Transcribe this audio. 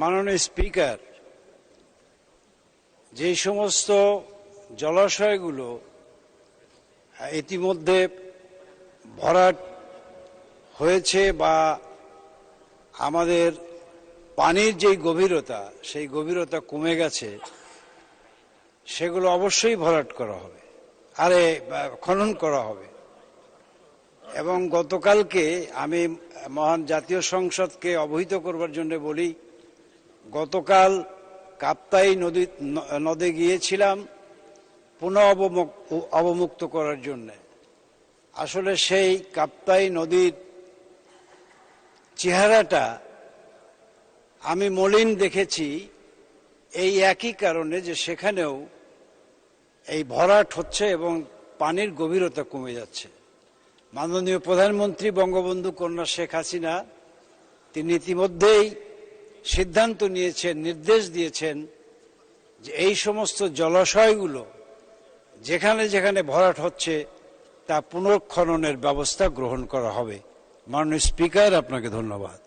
মাননীয় স্পিকার, যে সমস্ত জলাশয়গুলো ইতিমধ্যে ভরাট হয়েছে বা আমাদের পানির যে গভীরতা সেই গভীরতা কমে গেছে, সেগুলো অবশ্যই ভরাট করা হবে, খনন করা হবে। এবং গতকালকে আমি মহান জাতীয় সংসদকে অবহিত করবার জন্য বলি, গতকাল কাপ্তাই নদে গিয়েছিলাম পুনঃ অবমুক্ত করার জন্য। আসলে সেই কাপ্তাই নদীর চেহারাটা আমি মলিন দেখেছি এই একই কারণে যে সেখানেও এই ভরাট হচ্ছে এবং পানির গভীরতা কমে যাচ্ছে। মাননীয় প্রধানমন্ত্রী বঙ্গবন্ধু কন্যা শেখ হাসিনা তিনি ইতিমধ্যেই সিদ্ধান্ত নিয়েছেন, নির্দেশ দিয়েছেন যে এই সমস্ত জলাশয়গুলো যেখানে যেখানে ভরাট হচ্ছে তা পুনর্খননের ব্যবস্থা গ্রহণ করা হবে। মাননীয় স্পিকার, আপনাকে ধন্যবাদ।